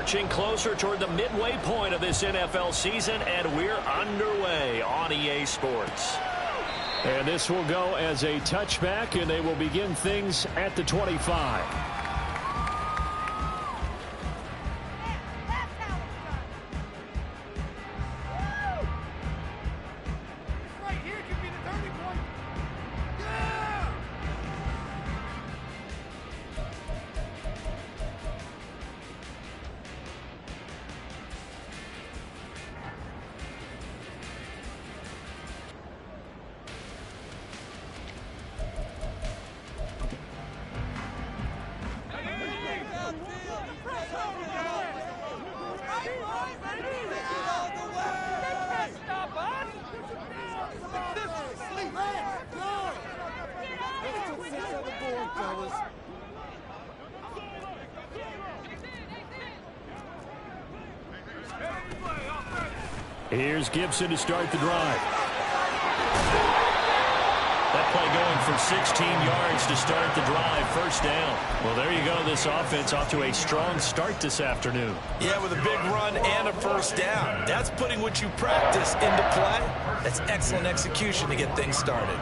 marching closer toward the midway point of this NFL season, and we're underway on EA Sports. And this will go as a touchback, and they will begin things at the 25. Here's Gibson to start the drive. That play going for 16 yards to start the drive. First down. Well, there you go. This offense off to a strong start this afternoon. Yeah, with a big run and a first down. That's putting what you practice into play. That's excellent execution to get things started.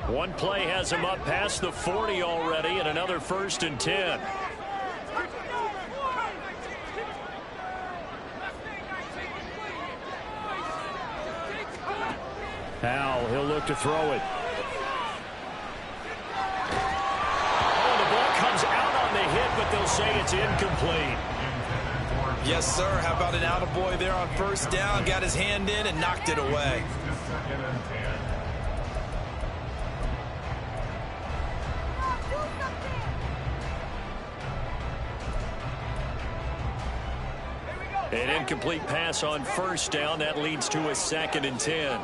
One play has him up past the 40 already, and another 1st and 10. Howell, he'll look to throw it. Oh, the ball comes out on the hit, but they'll say it's incomplete. Yes, sir. How about an attaboy there on first down? Got his hand in and knocked it away. An incomplete pass on first down. That leads to a 2nd and 10.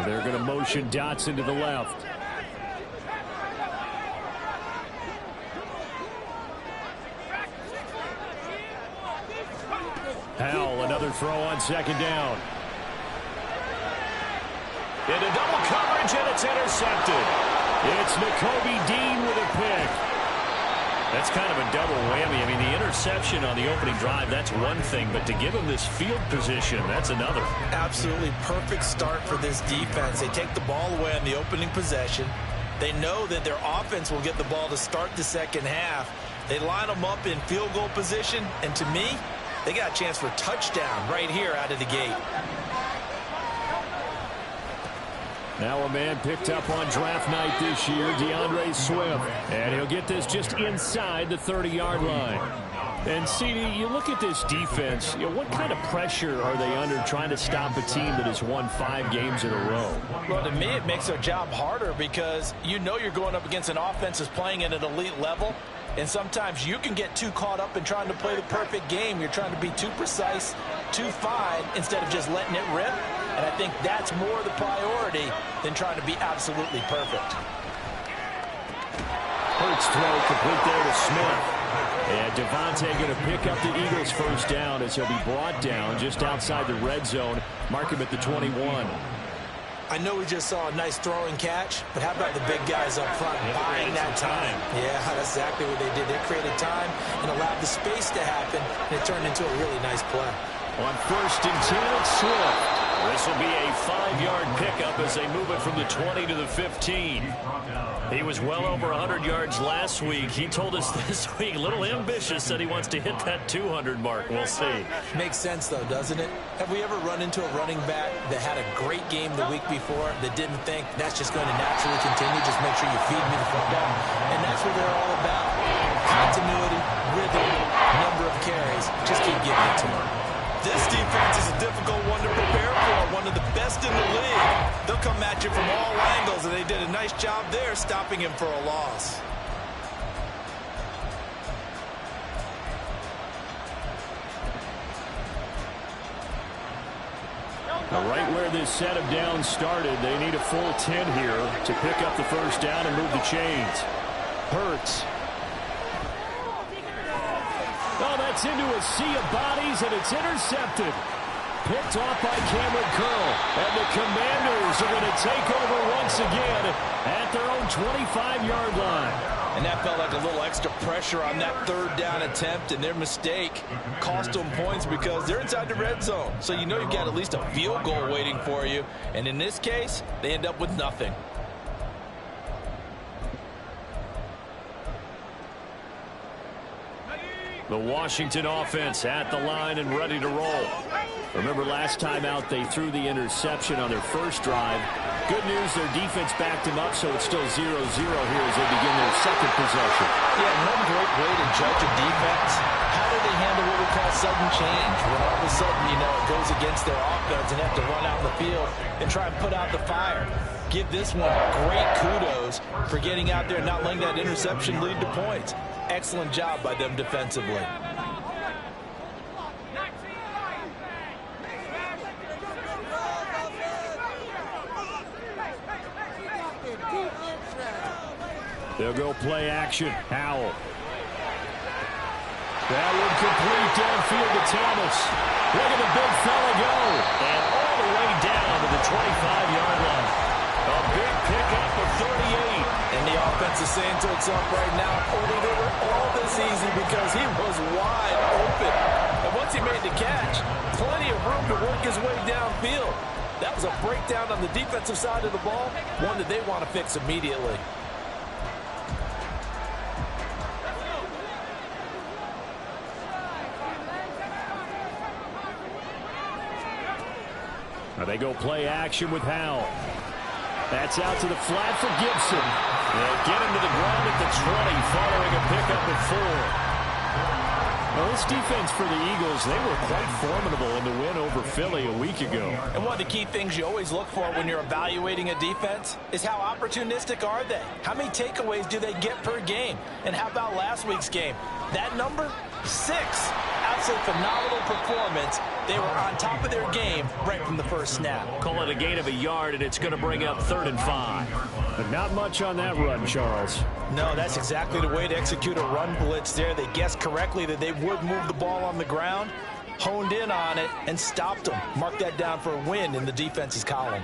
They're going to motion Dotson to the left. Howell, another throw on 2nd down. Into double coverage, and it's intercepted. It's Nakobe Dean with a pick. That's kind of a double whammy. I mean, the interception on the opening drive, that's one thing, but to give him this field position, that's another. Absolutely perfect start for this defense. They take the ball away on the opening possession. They know that their offense will get the ball to start the second half. They line them up in field goal position, and to me, they got a chance for touchdown right here out of the gate. Now a man picked up on draft night this year, DeAndre Swift. And he'll get this just inside the 30-yard line. And, CD, you look at this defense, what kind of pressure are they under trying to stop a team that has won 5 games in a row? Well, to me, it makes their job harder because you know you're going up against an offense that's playing at an elite level. And sometimes you can get too caught up in trying to play the perfect game. You're trying to be too precise, too fine, instead of just letting it rip. And I think that's more the priority than trying to be absolutely perfect. Hurts throw complete there to Smith. And Devontae going to pick up the Eagles' first down as he'll be brought down just outside the red zone. Mark him at the 21. I know we just saw a nice throwing catch, but how about the big guys up front buying that time? Yeah, that's exactly what they did. They created time and allowed the space to happen, and it turned into a really nice play. On 1st and 10, it's Swift. This will be a 5-yard pickup as they move it from the 20 to the 15. He was well over 100 yards last week. He told us this week, a little ambitious, said he wants to hit that 200 mark. We'll see. Makes sense, though, doesn't it? Have we ever run into a running back that had a great game the week before that didn't think that's just going to naturally continue? Just make sure you feed me the football. And that's what they're all about. Continuity, rhythm, number of carries. Just keep giving it to them. This defense is a difficult one to prepare for, one of the best in the league. They'll come at you from all angles, and they did a nice job there stopping him for a loss. Right where this set of downs started, they need a full 10 here to pick up the first down and move the chains. Hurts. Oh, that's into a sea of bodies, and it's intercepted. Picked off by Cameron Curl. And the Commanders are going to take over once again at their own 25-yard line. And that felt like a little extra pressure on that third down attempt, and their mistake cost them points because they're inside the red zone. So you know you've got at least a field goal waiting for you. And in this case, they end up with nothing. The Washington offense at the line and ready to roll. Remember last time out they threw the interception on their first drive. Good news, their defense backed him up, so it's still 0-0 here as they begin their second possession. Yeah, one great way to judge a defense. How do they handle what we call sudden change? When all of a sudden, you know, it goes against their offense and have to run out in the field and try and put out the fire. Give this one great kudos for getting out there and not letting that interception lead to points. Excellent job by them defensively. They'll go play action. Howell. That one complete downfield to Thomas. Look at the big fella go. And all the way down to the 25-yard line. A big pickup of 38. And the offense is saying to itself right now, only they were all this easy because he was wide open. And once he made the catch, plenty of room to work his way downfield. That was a breakdown on the defensive side of the ball, one that they want to fix immediately. Now they go play action with Howell. That's out to the flat for Gibson. They'll get him to the ground at the 20 following a pickup of 4. Well, this defense for the Eagles, they were quite formidable in the win over Philly a week ago. And one of the key things you always look for when you're evaluating a defense is how opportunistic are they? How many takeaways do they get per game? And how about last week's game? That number? 6. Absolutely phenomenal performance. They were on top of their game right from the first snap. Call it a gain of a yard, and it's going to bring up 3rd and 5. But not much on that run, Charles. No, that's exactly the way to execute a run blitz there. They guessed correctly that they would move the ball on the ground, honed in on it, and stopped them. Mark that down for a win in the defense's column.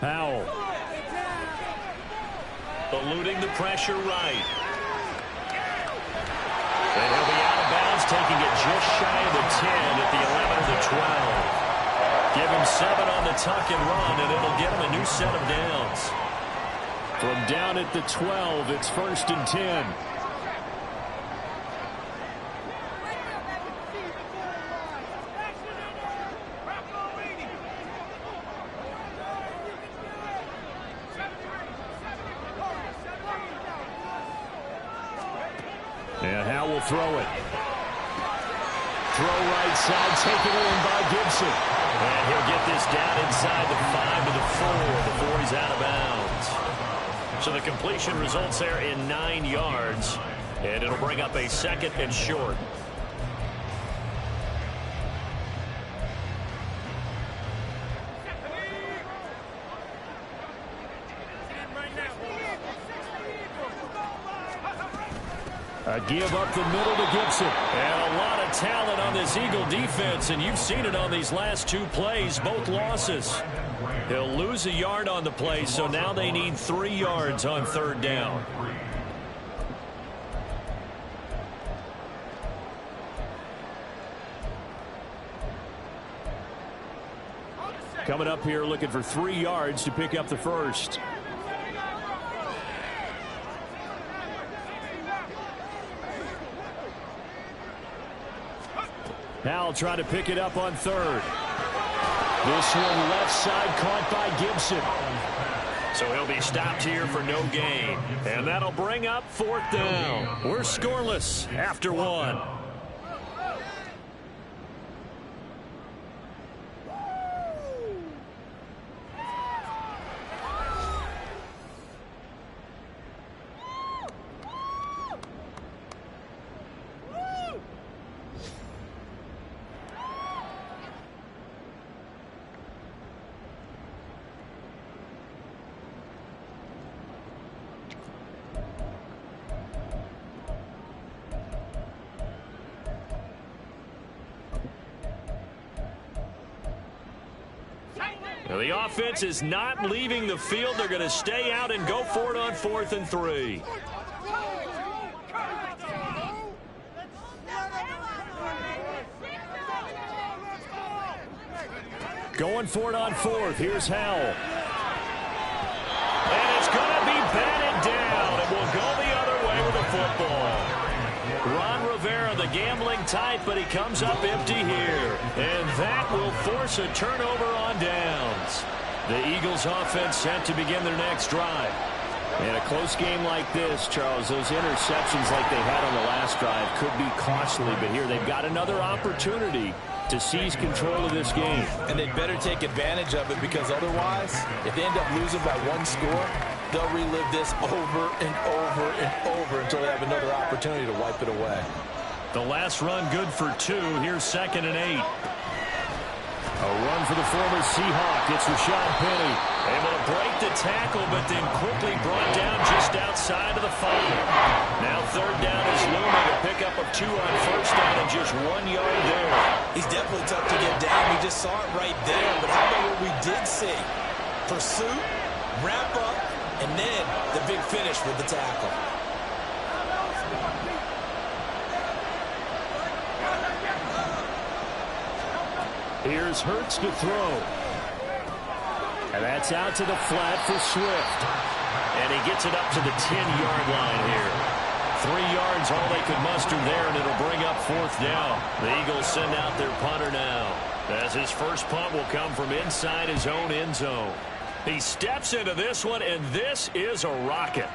Howell. Eluding the pressure right. And he'll be out of bounds, taking it just shy of the 10 at the 11 or the 12. Give him 7 on the tuck and run, and it'll get him a new set of downs. From down at the 12, it's 1st and 10. And Howell will throw it. Throw right side, taken in by Gibson. And he'll get this down inside the 5 to the 4 before he's out of bounds. So the completion results there in 9 yards. And it'll bring up a 2nd and short. A give up the middle to Gibson. And a lot of talent on this Eagle defense, and you've seen it on these last 2 plays, both losses. He'll lose a yard on the play, so now they need 3 yards on 3rd down. Coming up here looking for 3 yards to pick up the first. Howell trying to pick it up on 3rd. This one left side caught by Gibson. So he'll be stopped here for no gain. And that'll bring up 4th down. We're scoreless after 1. Now, the offense is not leaving the field. They're going to stay out and go for it on 4th and 3. Going for it on 4th. Here's Howell. And it's going to be batted down. It will go the other way with the football. Ron Rivera, the gambling type, but he comes up empty here. And that will force a turnover on downs. The Eagles offense set to begin their next drive. In a close game like this, Charles, those interceptions like they had on the last drive could be costly, but here they've got another opportunity to seize control of this game. And they'd better take advantage of it, because otherwise, if they end up losing by 1 score, they'll relive this over and over and over until they have another opportunity to wipe it away. The last run good for 2. Here's 2nd and 8. A run for the former Seahawk. It's Rashad Penny. Able to break the tackle, but then quickly brought down just outside of the 5. Now 3rd down is looming. A pickup of 2 on 1st down and just 1 yard there. He's definitely tough to get down. We just saw it right there. But how about what we did see? Pursuit, wrap up, and then the big finish with the tackle. Here's Hurts to throw. And that's out to the flat for Swift. And he gets it up to the 10-yard line here. 3 yards, all they could muster there, and it'll bring up 4th down. The Eagles send out their punter now, as his first punt will come from inside his own end zone. He steps into this one, and this is a rocket.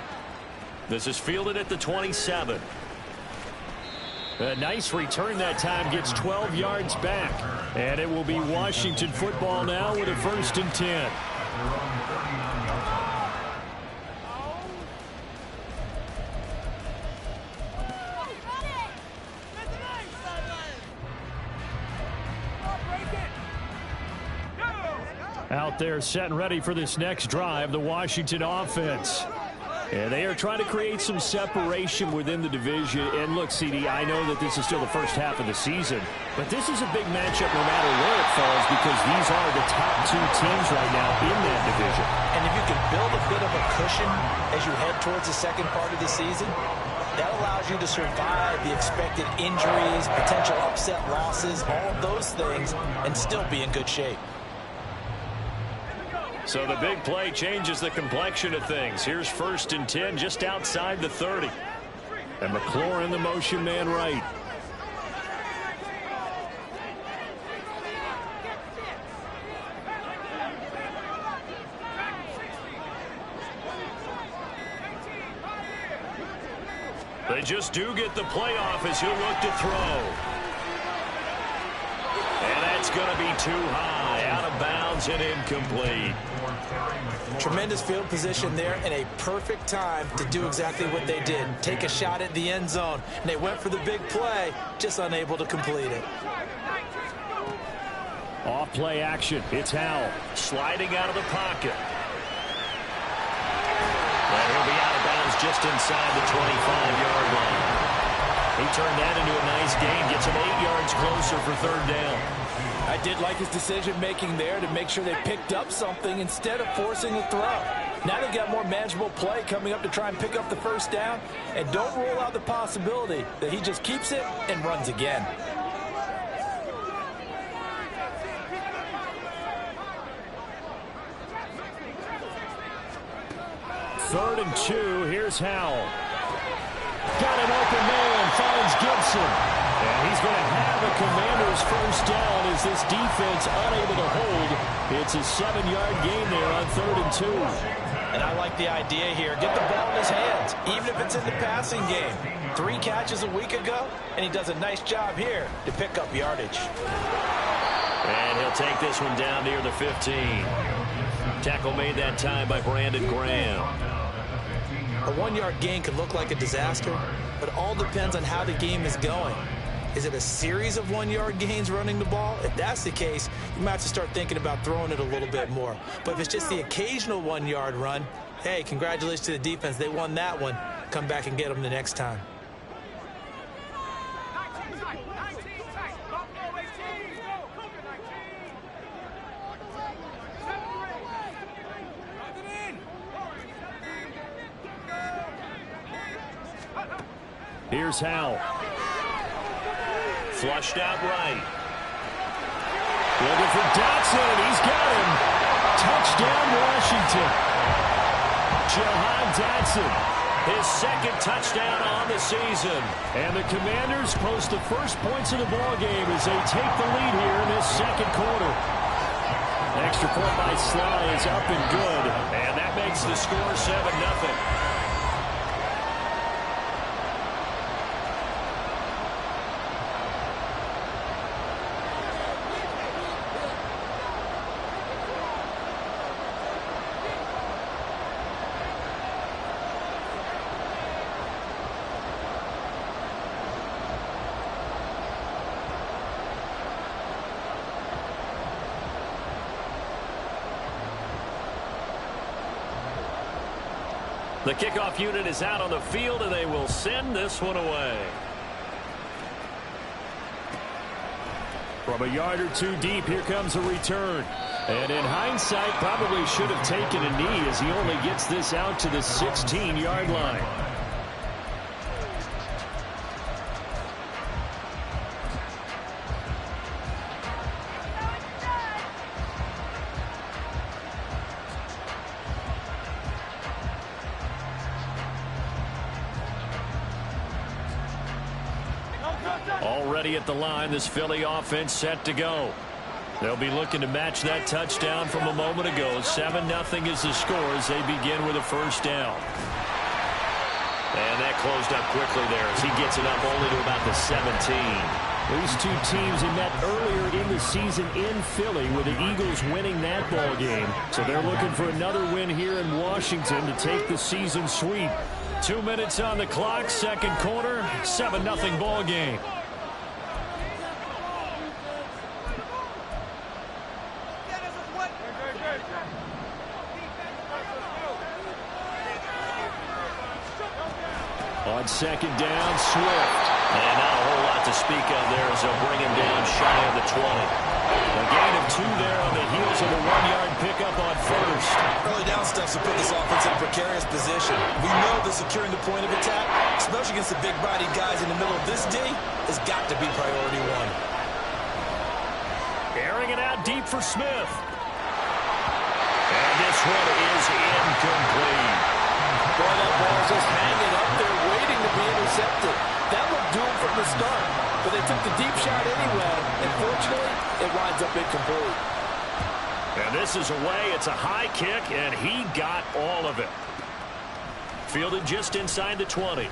This is fielded at the 27. A nice return that time, gets 12 yards back. And it will be Washington football now with a 1st and 10. Out there set and ready for this next drive, the Washington offense. And they are trying to create some separation within the division. And look, CD, I know that this is still the first half of the season, but this is a big matchup no matter where it falls, because these are the top 2 teams right now in that division. And if you can build a bit of a cushion as you head towards the second part of the season, that allows you to survive the expected injuries, potential upset losses, all of those things, and still be in good shape. So the big play changes the complexion of things. Here's 1st and 10 just outside the 30. And McLaurin, the motion man right. They just do get the playoff as he'll look to throw. And that's going to be too high, out of bounds and incomplete. Tremendous field position there, and a perfect time to do exactly what they did. Take a shot at the end zone. And they went for the big play, just unable to complete it. Off play action. It's Howell. Sliding out of the pocket. And he'll be out of bounds just inside the 25-yard line. He turned that into a nice gain. Gets him 8 yards closer for 3rd down. I did like his decision-making there to make sure they picked up something instead of forcing a throw. Now they've got more manageable play coming up to try and pick up the 1st down. And don't rule out the possibility that he just keeps it and runs again. Third and 2. Here's Howell. Got an open man. Finds Gibson. And he's going to have a Commander's 1st down as this defense unable to hold. It's a 7-yard gain there on 3rd and 2. And I like the idea here. Get the ball in his hands, even if it's in the passing game. 3 catches a week ago, and he does a nice job here to pick up yardage. And he'll take this one down near the 15. Tackle made that time by Brandon Graham. A 1-yard gain could look like a disaster, but it all depends on how the game is going. Is it a series of 1-yard gains running the ball? If that's the case, you might have to start thinking about throwing it a little bit more. But if it's just the occasional 1-yard run, hey, congratulations to the defense. They won that one. Come back and get them the next time. Here's Howell. Flushed out right. Looking for Dotson, and he's got him. Touchdown, Washington. Jahan Dotson, his second touchdown on the season. And the Commanders post the first points of the ball game as they take the lead here in this second quarter. Extra point by Sly is up and good. And that makes the score 7-0. The kickoff unit is out on the field, and they will send this one away. From a yard or two deep, here comes a return. And in hindsight, probably should have taken a knee as he only gets this out to the 16-yard line. Already at the line, this Philly offense set to go. They'll be looking to match that touchdown from a moment ago. 7-0 is the score as they begin with a first down. And that closed up quickly there as he gets it up only to about the 17. These two teams had met earlier in the season in Philly with the Eagles winning that ball game. So they're looking for another win here in Washington to take the season sweep. 2 minutes on the clock, second quarter, 7-0 ball game. On second down, Swift. And not a whole lot to speak of there as they'll bring him down shy of the 20. A gain of 2 there on the heels of a 1-yard pickup on first. Early down steps will put this offense in a precarious position. We know that securing the point of attack, especially against the big-bodied guys in the middle of this D, has got to be priority one. Airing it out deep for Smith. And this one is incomplete. Boy, that ball's just hanging up there waiting to be intercepted. That looked doomed from the start, but they took the deep shot anyway, and fortunately, it winds up incomplete. And this is away. It's a high kick, and he got all of it. Fielded just inside the 20. A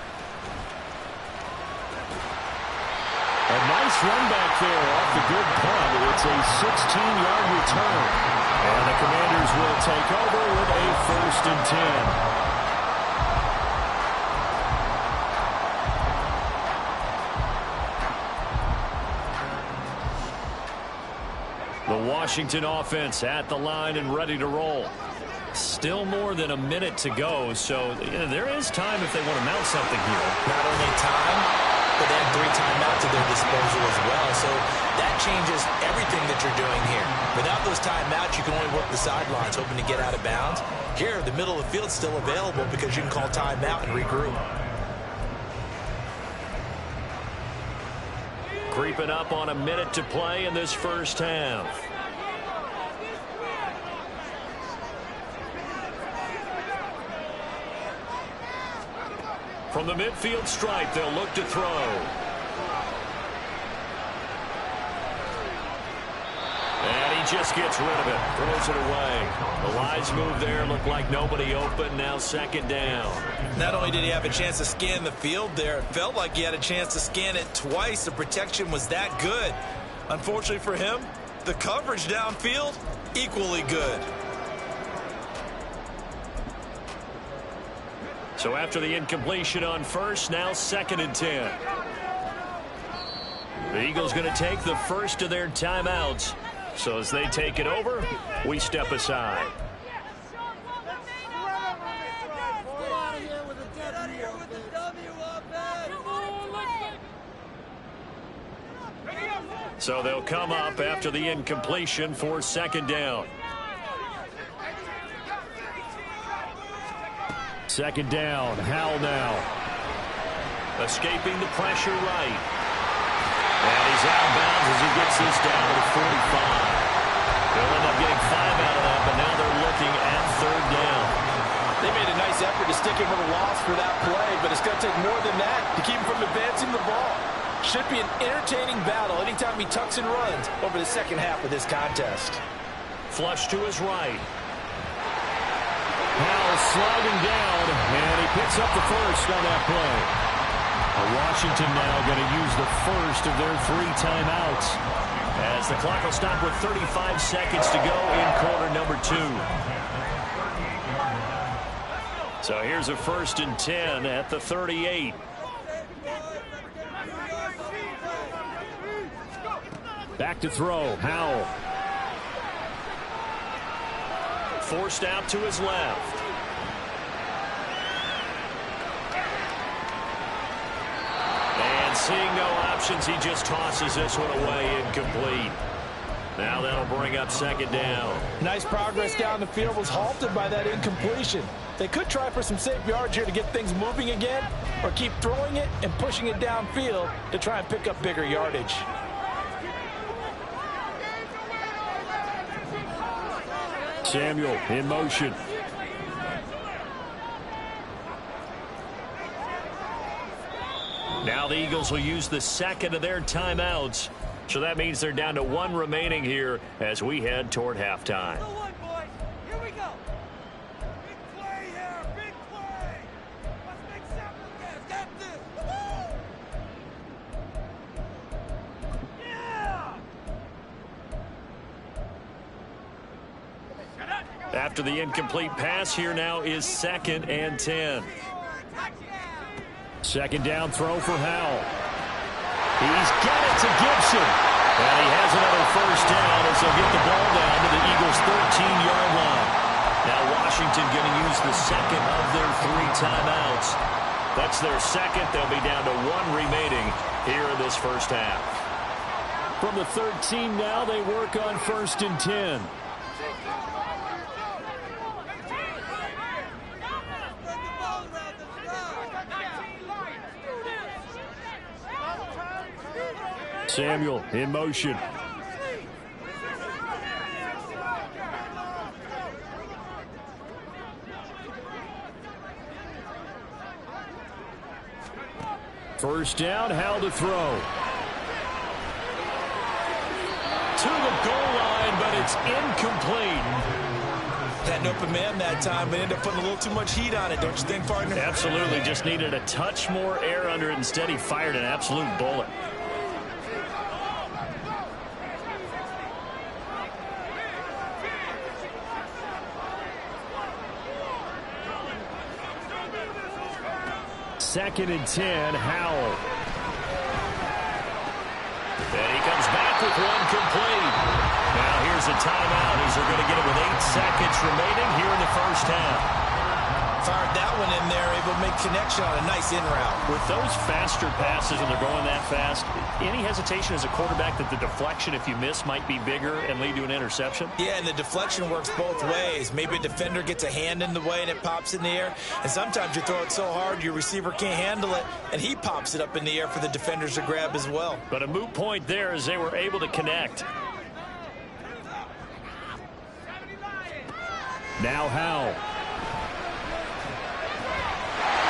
nice run back there off the good punt. It's a 16-yard return. And the Commanders will take over with a 1st and 10. The Washington offense at the line and ready to roll. Still more than a minute to go, so there is time if they want to mount something here. Not only time, but they have 3 timeouts at their disposal as well, so that changes everything that you're doing here. Without those timeouts, you can only work the sidelines, hoping to get out of bounds. Here, the middle of the field is still available because you can call timeout and regroup. Creeping up on a minute to play in this first half. From the midfield stripe, they'll look to throw. And he just gets rid of it. Throws it away. The lines move there. Looked like nobody open. Now second down. Not only did he have a chance to scan the field there, it felt like he had a chance to scan it twice. The protection was that good. Unfortunately for him, the coverage downfield, equally good. So after the incompletion on first, now 2nd and 10. The Eagles going to take the first of their timeouts. So as they take it over, we step aside. So they'll come up after the incompletion for 2nd down. 2nd down, Howell now. Escaping the pressure right. And he's out of bounds as he gets this down to the 45. They'll end up getting 5 out of that, but now they're looking at 3rd down. They made a nice effort to stick him with a loss for that play, but it's going to take more than that to keep him from advancing the ball. Should be an entertaining battle anytime he tucks and runs over the second half of this contest. Flush to his right. Now sliding down, and he picks up the first on that play. Washington now going to use the first of their 3 timeouts. As the clock will stop with 35 seconds to go in quarter number 2. So here's a 1st and 10 at the 38. Back to throw, Howell. Forced out to his left. And seeing no options, he just tosses this one away, incomplete. Now that'll bring up 2nd down. Nice progress down the field was halted by that incompletion. They could try for some safe yards here to get things moving again, or keep throwing it and pushing it downfield to try and pick up bigger yardage. Samuel in motion. Now the Eagles will use the 2nd of their timeouts. So that means they're down to 1 remaining here as we head toward halftime. Here we go. Big play here. Big play. Let's make several again. Get this. Yeah. After the incomplete pass, here now is 2nd and 10. 2nd down throw for Howell. He's got it to Gibson. And he has another 1st down as they'll get the ball down to the Eagles' 13-yard line. Now Washington going to use the 2nd of their 3 timeouts. That's their 2nd. They'll be down to 1 remaining here in this first half. From the 13 now, they work on 1st and 10. Samuel in motion. First down, Howell to throw. To the goal line, but it's incomplete. Had an open man that time, but ended up putting a little too much heat on it, don't you think, partner? Absolutely, just needed a touch more air under it. Instead, he fired an absolute bullet. Second and 10, Howell. And he comes back with 1 complete. Now here's a timeout as they're going to get it with 8 seconds remaining here in the first half. Fired that one in there, able to make connection on a nice in route. With those faster passes and they're going that fast, any hesitation as a quarterback that the deflection, if you miss, might be bigger and lead to an interception? Yeah, and the deflection works both ways. Maybe a defender gets a hand in the way and it pops in the air. And sometimes you throw it so hard your receiver can't handle it, and he pops it up in the air for the defenders to grab as well. But a moot point there as they were able to connect. Now Howell.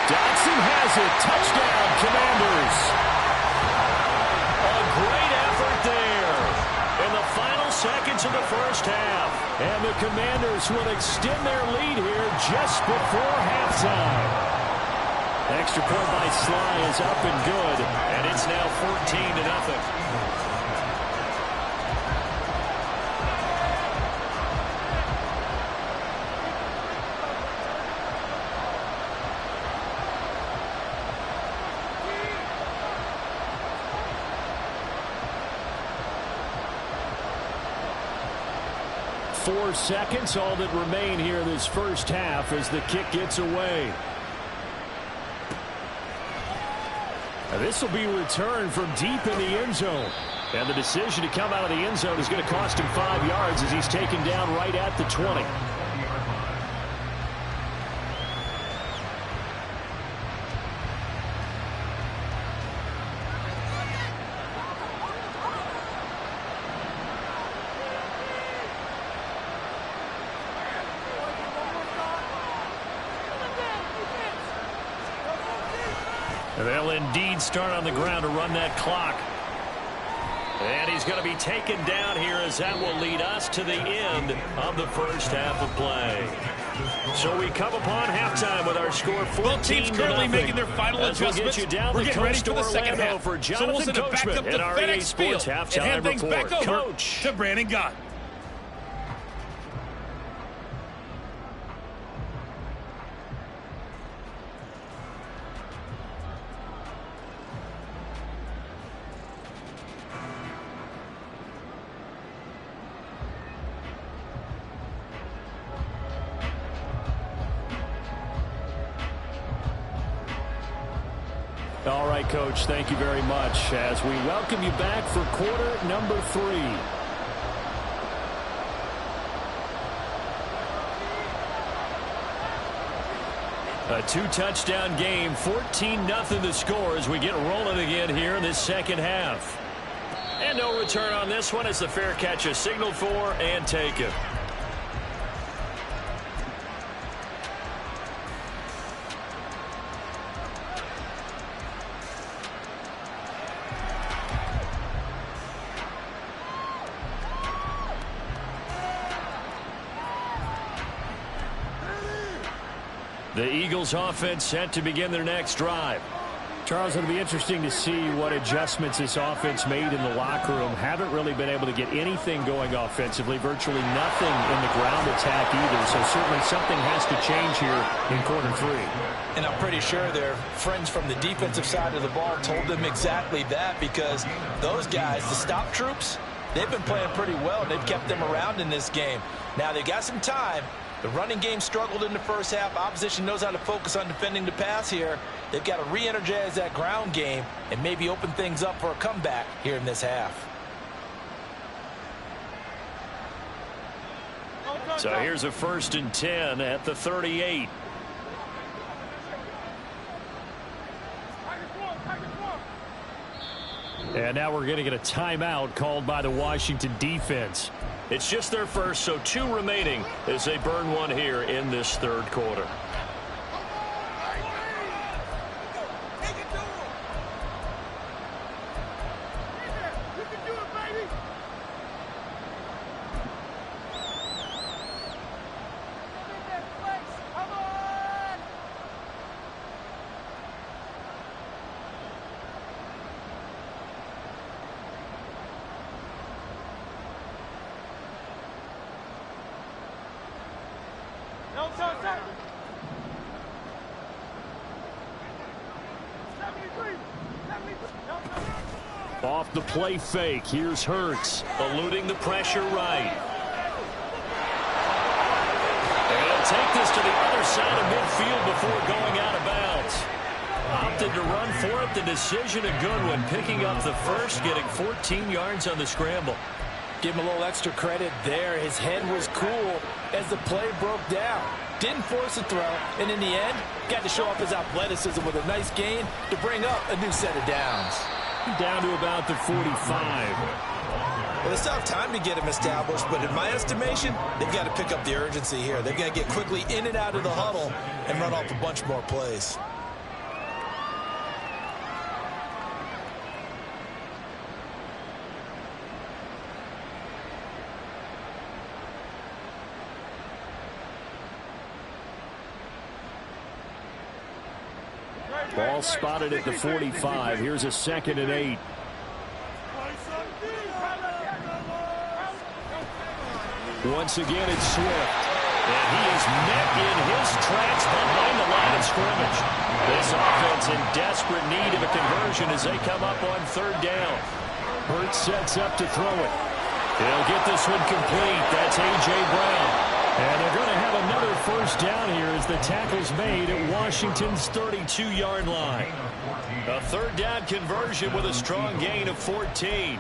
Dotson has it. Touchdown, Commanders. A great effort there in the final seconds of the first half. And the Commanders will extend their lead here just before halftime. Extra point by Sly is up and good. And it's now 14-0. 4 seconds, all that remain here this first half as the kick gets away. This will be returned from deep in the end zone. And the decision to come out of the end zone is going to cost him 5 yards as he's taken down right at the 20. They'll indeed start on the ground to run that clock. And he's going to be taken down here as that will lead us to the end of the first half of play. So we come upon halftime with our score 14-0. Both teams currently making their final adjustments. We'll get you down We're the getting ready coast for the second Orlando half. for So we'll Jonathan send it back up Coachman to in our EA FedEx Sports Field halftime and hand things report. back over Coach. to Brandon Gott. All right, Coach, thank you very much as we welcome you back for quarter number 3. A 2-touchdown game, 14-0 the score as we get rolling again here in this second half. And no return on this one as the fair catch is signaled for and taken. The Eagles offense set to begin their next drive. Charles, it'll be interesting to see what adjustments this offense made in the locker room. Haven't really been able to get anything going offensively, virtually nothing in the ground attack either. So certainly something has to change here in quarter 3. And I'm pretty sure their friends from the defensive side of the ball told them exactly that, because those guys, the stop troops, they've been playing pretty well. They've kept them around in this game. Now they got some time. The running game struggled in the first half. Opposition knows how to focus on defending the pass here. They've got to re-energize that ground game and maybe open things up for a comeback here in this half. So here's a 1st and 10 at the 38. And now we're going to get a timeout called by the Washington defense. It's just their first, so 2 remaining as they burn one here in this third quarter. Off the play fake. Here's Hurts. Eluding the pressure right. And he'll take this to the other side of midfield before going out of bounds. Opted to run for it. The decision a good one. Picking up the first, getting 14 yards on the scramble. Give him a little extra credit there. His head was cool as the play broke down. Didn't force a throw, and in the end, got to show off his athleticism with a nice gain to bring up a new set of downs. Down to about the 45. Well, it's not time to get him established, but in my estimation, they've got to pick up the urgency here. They've got to get quickly in and out of the huddle and run off a bunch more plays. Ball spotted at the 45. Here's a 2nd and 8. Once again, it's Swift. And he is met in his tracks behind the line of scrimmage. This offense in desperate need of a conversion as they come up on 3rd down. Hurts sets up to throw it. He'll get this one complete. That's A.J. Brown. And they're going to have another 1st down here as the tackle's made at Washington's 32-yard line. A 3rd down conversion with a strong gain of 14.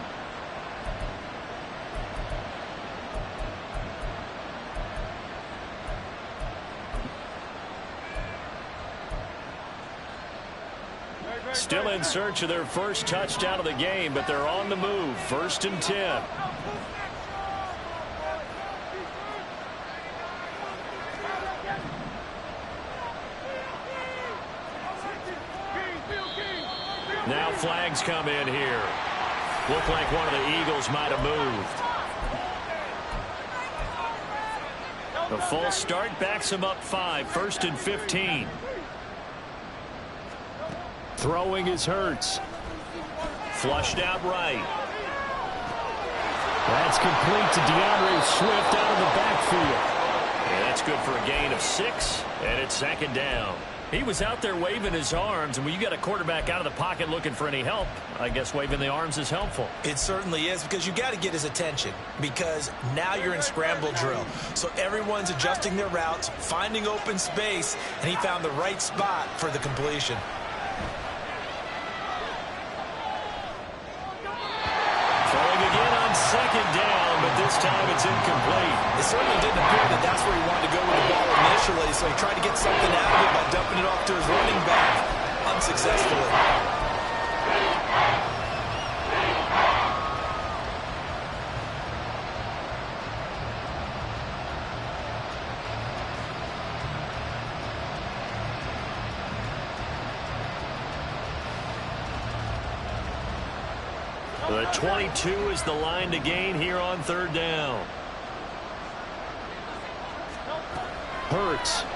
Still in search of their first touchdown of the game, but they're on the move. 1st and 10. Now flags come in here. Looked like one of the Eagles might have moved. The false start backs him up 5, 1st and 15. Throwing is Hurts. Flushed out right. That's complete to DeAndre Swift out of the backfield. And that's good for a gain of 6, and it's 2nd down. He was out there waving his arms, and when you got a quarterback out of the pocket looking for any help, I guess waving the arms is helpful. It certainly is, because you got to get his attention, because now you're in scramble drill. So everyone's adjusting their routes, finding open space, and he found the right spot for the completion. Throwing again on 2nd down, but this time it's incomplete. It certainly didn't appear that that's where he wanted to go with the ball initially, so he tried to get something out of it by dumping it off to his running back unsuccessfully. The 22 is the line to gain here on 3rd down. Hurts.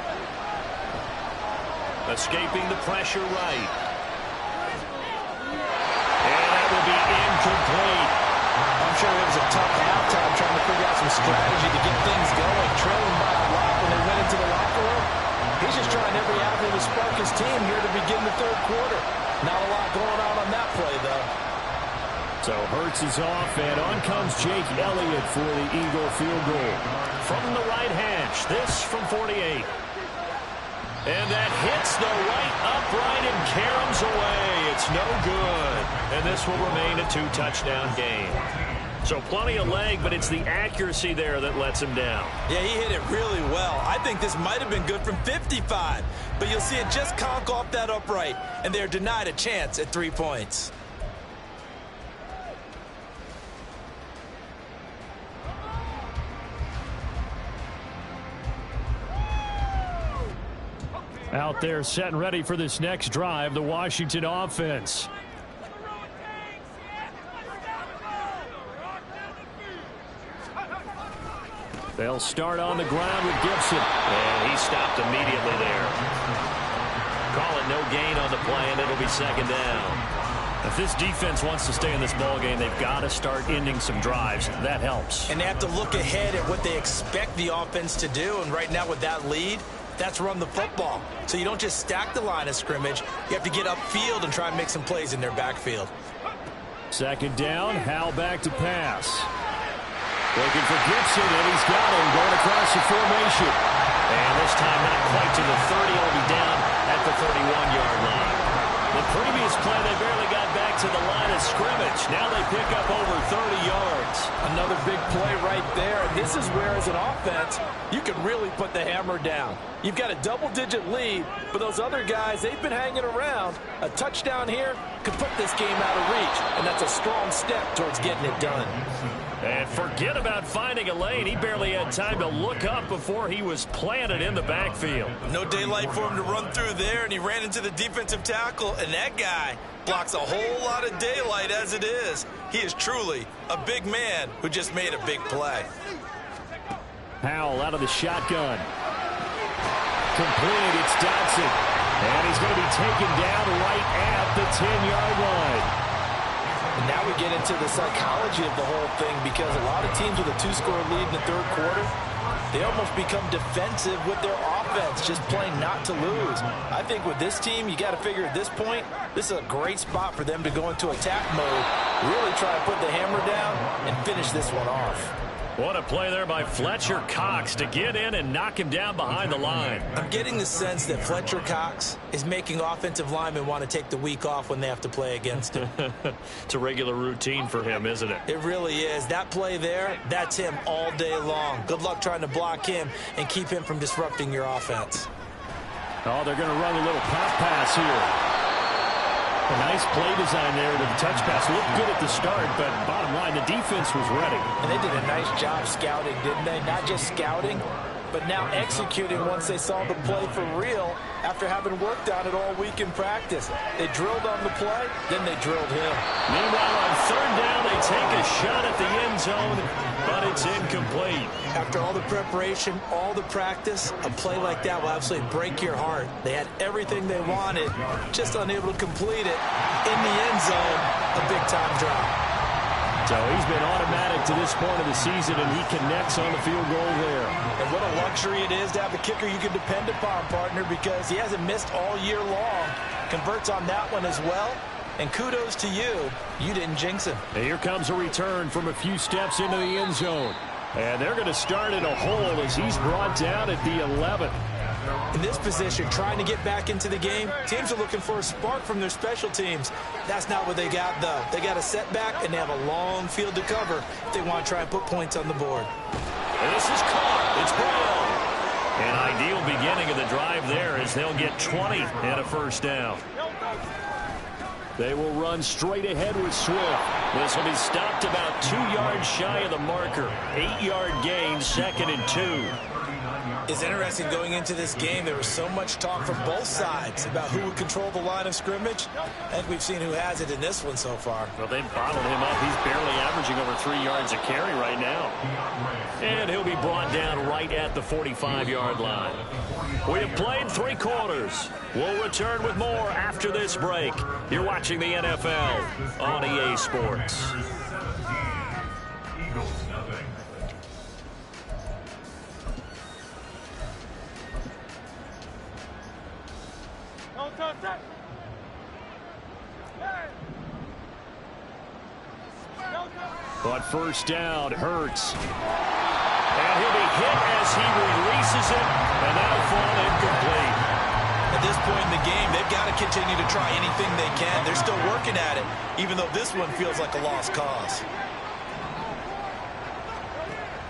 Escaping the pressure right. And that will be incomplete. I'm sure it was a tough halftime trying to figure out some strategy to get things going. Trailing by a lot when they went into the locker room. He's just trying every avenue to spark his team here to begin the 3rd quarter. Not a lot going on that play, though. So Hurts is off, and on comes Jake Elliott for the Eagle field goal. From the right hash, this from 48. And that hits the right upright and caroms away. It's no good. And this will remain a 2-touchdown game. So plenty of leg, but it's the accuracy there that lets him down. Yeah, he hit it really well. I think this might have been good from 55. But you'll see it just conk off that upright, and they're denied a chance at 3 points. Out there set and ready for this next drive, the Washington offense. They'll start on the ground with Gibson. And he stopped immediately there. Call it no gain on the play, and it'll be 2nd down. If this defense wants to stay in this ballgame, they've got to start ending some drives. That helps. And they have to look ahead at what they expect the offense to do. And right now with that lead, that's run the football. So you don't just stack the line of scrimmage. You have to get upfield and try and make some plays in their backfield. 2nd down, Hal back to pass. Looking for Gibson, and he's got him going across the formation. And this time not quite to the 30. He'll be down at the 31-yard line. The previous play, they barely got back to the line of scrimmage. Now they pick up over 30 yards. Another big play right there. And this is where, as an offense, you can really put the hammer down. You've got a double-digit lead, but those other guys, they've been hanging around. A touchdown here could put this game out of reach, and that's a strong step towards getting it done. And forget about finding a lane. He barely had time to look up before he was planted in the backfield. No daylight for him to run through there, and he ran into the defensive tackle, and that guy blocks a whole lot of daylight as it is. He is truly a big man who just made a big play. Howell out of the shotgun. Complete, it's Dotson. And he's going to be taken down right at the 10-yard line. And now we get into the psychology of the whole thing, because a lot of teams with a 2-score lead in the 3rd quarter, they almost become defensive with their offense, just playing not to lose. I think with this team, you got to figure at this point, this is a great spot for them to go into attack mode, really try to put the hammer down and finish this one off. What a play there by Fletcher Cox to get in and knock him down behind the line. I'm getting the sense that Fletcher Cox is making offensive linemen want to take the week off when they have to play against him. It's a regular routine for him, isn't it? It really is. That play there, that's him all day long. Good luck trying to block him and keep him from disrupting your offense. Oh, they're going to run a little pop pass here. A nice play design there with the touch pass. Looked good at the start, but bottom line, the defense was ready. And they did a nice job scouting, didn't they? Not just scouting, but now executing once they saw the play for real after having worked on it all week in practice. They drilled on the play, then they drilled him. Meanwhile, on third down, they take a shot at the end zone, but it's incomplete. After all the preparation, all the practice, a play like that will absolutely break your heart. They had everything they wanted, just unable to complete it. In the end zone, a big-time drop. So he's been automatic to this point of the season, and he connects on the field goal there. And what a luxury it is to have a kicker you can depend upon, partner, because he hasn't missed all year long. Converts on that one as well. And kudos to you. You didn't jinx him. And here comes a return from a few steps into the end zone. And they're going to start in a hole as he's brought down at the 11. In this position, trying to get back into the game, teams are looking for a spark from their special teams. That's not what they got, though. They got a setback, and they have a long field to cover if they want to try and put points on the board. And this is caught. It's Brown. An ideal beginning of the drive there as they'll get 20 and a first down. They will run straight ahead with Swift. This will be stopped about 2 yards shy of the marker. 8-yard gain, 2nd and 2. It's interesting going into this game. There was so much talk from both sides about who would control the line of scrimmage. I think we've seen who has it in this one so far. Well, they've bottled him up. He's barely averaging over 3 yards a carry right now. And he'll be brought down right at the 45-yard line. We have played 3 quarters. We'll return with more after this break. You're watching the NFL on EA Sports. But first down, Hurts. And he'll be hit as he releases it, and that'll fall incomplete. At this point in the game, they've got to continue to try anything they can. They're still working at it, even though this one feels like a lost cause.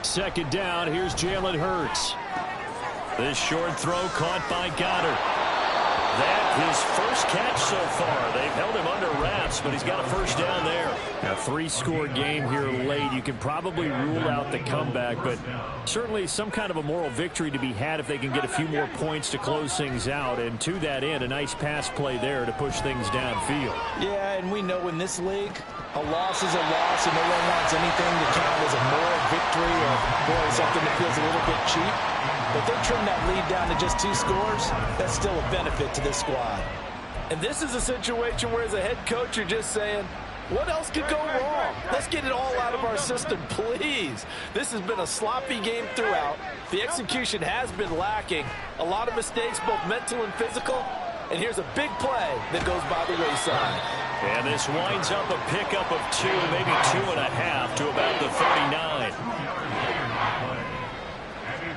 Second down, here's Jalen Hurts. This short throw caught by Goddard. That his first catch so far. They've held him under wraps, but he's got a first down there. A 3-score game here late. You can probably rule out the comeback, but certainly some kind of a moral victory to be had if they can get a few more points to close things out. And to that end, a nice pass play there to push things downfield. Yeah, and we know in this league, a loss is a loss, and no one wants anything to count as a moral victory or, boy, something that feels a little bit cheap. But they trim that lead down to just 2 scores. That's still a benefit to this squad. And this is a situation where, as a head coach, you're just saying, what else could go wrong? Let's get it all out of our system, please. This has been a sloppy game throughout. The execution has been lacking. A lot of mistakes, both mental and physical. And here's a big play that goes by the wayside. And this winds up a pickup of 2, maybe 2.5 to about the 39.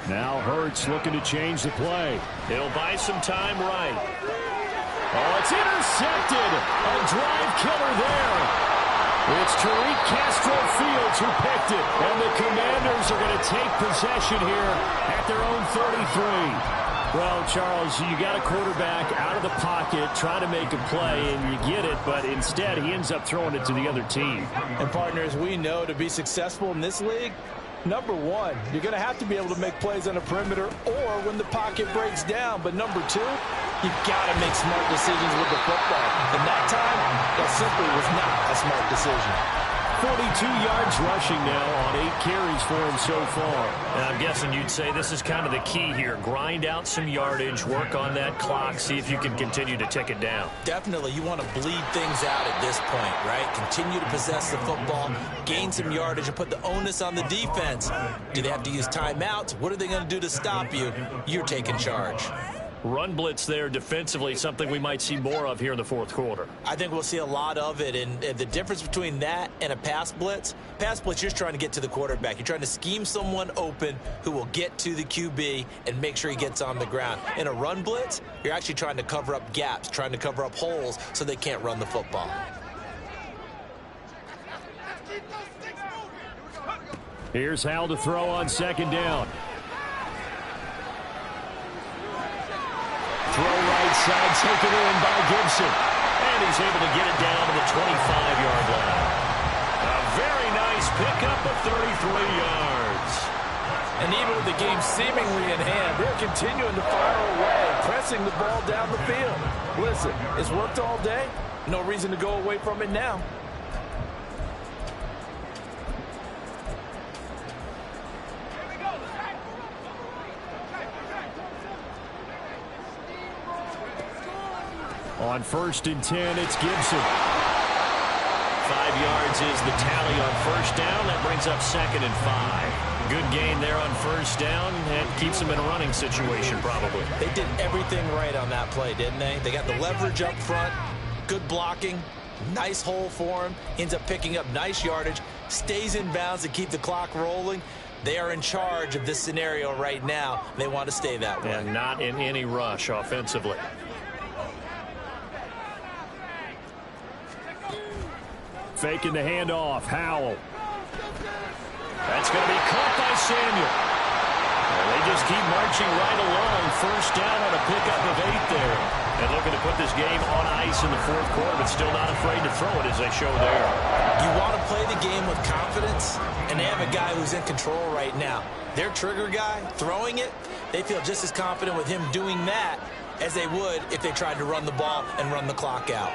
Now Hurts looking to change the play. He'll buy some time right. Oh, it's intercepted. A drive killer there. It's Tariq Castro Fields who picked it. And the Commanders are going to take possession here at their own 33. Well, Charles, you got a quarterback out of the pocket trying to make a play, and you get it, but instead he ends up throwing it to the other team. And, partners, we know to be successful in this league, number one, you're going to have to be able to make plays on the perimeter or when the pocket breaks down. But number two, you've got to make smart decisions with the football. And that time, that simply was not a smart decision. 42 yards rushing now on 8 carries for him so far. And I'm guessing you'd say this is kind of the key here. Grind out some yardage, work on that clock, see if you can continue to tick it down. Definitely, you want to bleed things out at this point, right? Continue to possess the football, gain some yardage, and put the onus on the defense. Do they have to use timeouts? What are they going to do to stop you? You're taking charge. Run blitz there defensively, something we might see more of here in the fourth quarter. I think we'll see a lot of it, and the difference between that and a pass blitz, you're just trying to get to the quarterback. You're trying to scheme someone open who will get to the QB and make sure he gets on the ground. In a run blitz, you're actually trying to cover up gaps, trying to cover up holes so they can't run the football. Here's Hal to throw on second down. Throw right side, taken in by Gibson. And he's able to get it down to the 25-yard line. A very nice pickup of 33 yards. And even with the game seemingly in hand, they're continuing to fire away, pressing the ball down the field. Listen, it's worked all day. No reason to go away from it now. On 1st and 10, it's Gibson. 5 yards is the tally on first down. That brings up 2nd and 5. Good gain there on first down. And keeps them in a running situation, probably. They did everything right on that play, didn't they? They got the leverage up front, good blocking, nice hole for him, ends up picking up nice yardage, stays in bounds to keep the clock rolling. They are in charge of this scenario right now. They want to stay that way. And not in any rush offensively. Faking the handoff. Howell. That's going to be caught by Samuel. And they just keep marching right along. First down on a pickup of 8 there. And looking to put this game on ice in the 4th quarter, but still not afraid to throw it as they show there. You want to play the game with confidence, and they have a guy who's in control right now. Their trigger guy, throwing it, they feel just as confident with him doing that as they would if they tried to run the ball and run the clock out.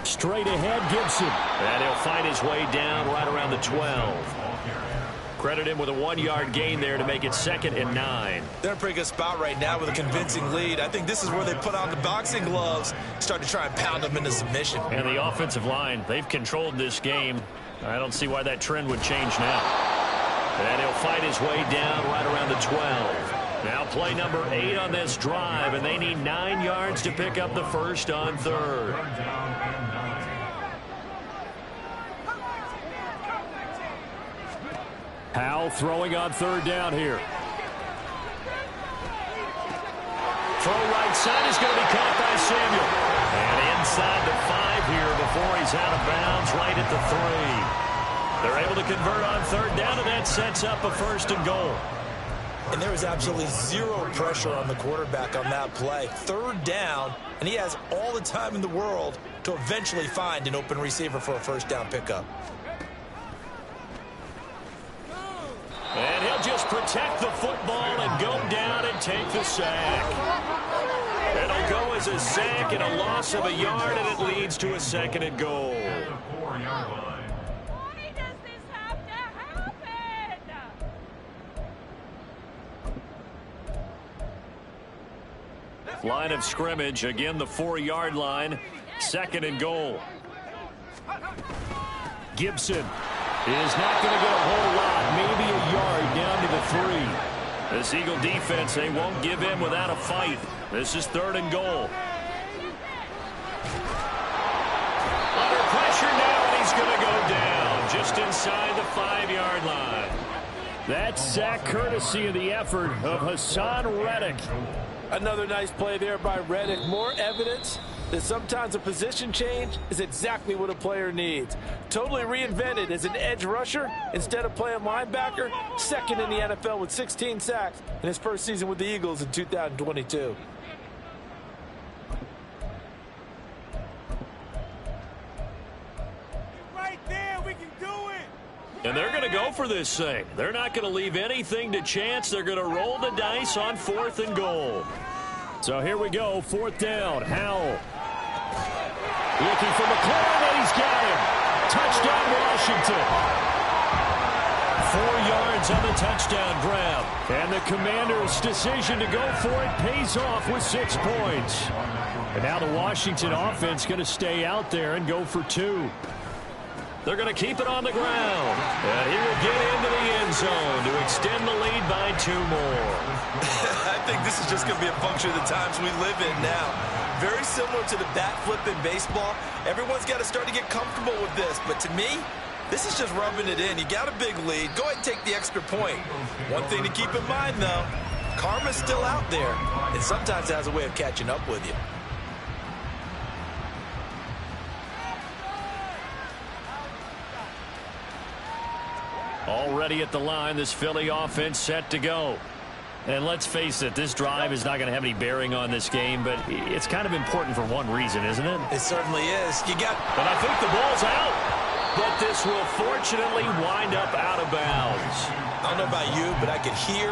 Straight ahead, Gibson. And he'll find his way down right around the 12. Credit him with a 1-yard gain there to make it 2nd and 9. They're in a pretty good spot right now with a convincing lead. I think this is where they put on the boxing gloves, start to try and pound them into submission. And the offensive line, they've controlled this game. I don't see why that trend would change now. And he'll fight his way down right around the 12. Now play number 8 on this drive, and they need 9 yards to pick up the first on 3rd. Howell throwing on 3rd down here. Throw right side is going to be caught by Samuel. And inside the 5 here before he's out of bounds right at the 3. They're able to convert on 3rd down, and that sets up a 1st and goal. And there was absolutely zero pressure on the quarterback on that play. 3rd down, and he has all the time in the world to eventually find an open receiver for a 1st down pickup. And he'll just protect the football and go down and take the sack. It'll go as a sack and a loss of a yard, and it leads to a 2nd and goal. Why does this have to happen? Line of scrimmage, again the 4-yard line, 2nd and goal. Gibson is not going to get a whole lot, maybe a yard down to the 3. This Eagle defense, they won't give in without a fight. This is 3rd and goal. Under pressure now, and he's going to go down just inside the 5-yard line. That sack courtesy of the effort of Hassan Reddick. Another nice play there by Reddick. More evidence that sometimes a position change is exactly what a player needs. Totally reinvented as an edge rusher instead of playing linebacker. 2nd in the NFL with 16 sacks in his first season with the Eagles in 2022. Right there, we can do it. And they're going to go for this thing. They're not going to leave anything to chance. They're going to roll the dice on 4th and goal. So here we go, 4th down. Howell looking for McLaurin, and he's got him. Touchdown, Washington. 4 yards on the touchdown grab. And the Commanders' decision to go for it pays off with 6 points. And now the Washington offense going to stay out there and go for 2. They're going to keep it on the ground. And he will get into the end zone to extend the lead by 2 more. I think this is just going to be a function of the times we live in now. Very similar to the bat flip in baseball. Everyone's got to start to get comfortable with this. But to me, this is just rubbing it in. You got a big lead. Go ahead and take the extra point. One thing to keep in mind, though, karma's still out there. And sometimes it has a way of catching up with you. Already at the line, this Philly offense set to go. And let's face it, this drive is not going to have any bearing on this game, but it's kind of important for one reason, isn't it? It certainly is. You got... But I think the ball's out. But this will fortunately wind up out of bounds. I don't know about you, but I could hear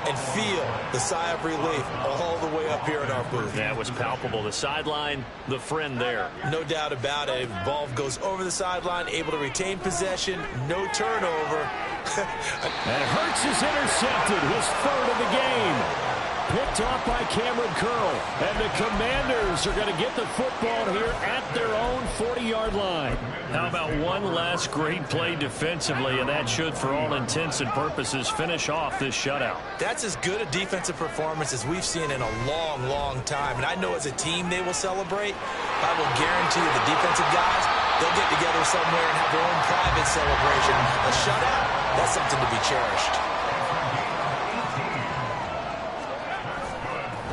and feel the sigh of relief all the way up here in our booth. That was palpable. The sideline, the friend there. No doubt about it. Ball goes over the sideline, able to retain possession, no turnover. And Hurts is intercepted, his third of the game. Picked off by Cameron Curl. And the Commanders are going to get the football here at their own 40-yard line. How about one last great play defensively, and that should, for all intents and purposes, finish off this shutout. That's as good a defensive performance as we've seen in a long, long time. And I know as a team they will celebrate. I will guarantee you the defensive guys, they'll get together somewhere and have their own private celebration. A shutout, that's something to be cherished.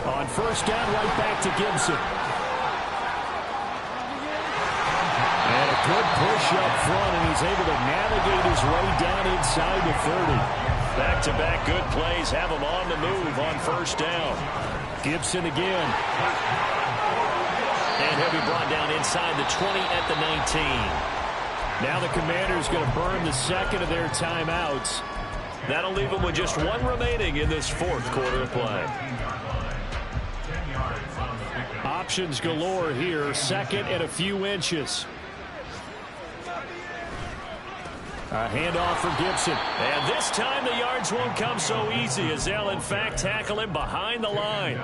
On first down, right back to Gibson. And a good push up front, and he's able to navigate his way down inside the 30. Back-to-back good plays have him on the move on first down. Gibson again. And he'll be brought down inside the 20 at the 19. Now the Commanders going to burn the second of their timeouts. That'll leave them with just one remaining in this fourth quarter of play. Options galore here. Second and a few inches. A handoff for Gibson. And this time the yards won't come so easy as they'll in fact tackle him behind the line.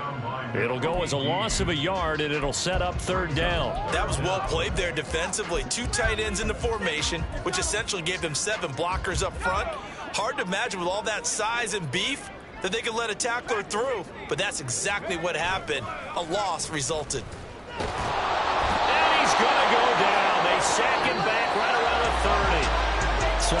It'll go as a loss of a yard, and it'll set up third down. That was well played there defensively. Two tight ends in the formation, which essentially gave them 7 blockers up front. Hard to imagine with all that size and beef that they could let a tackler through, but that's exactly what happened. A loss resulted. And he's going to go down. They sack him back right around the 30. So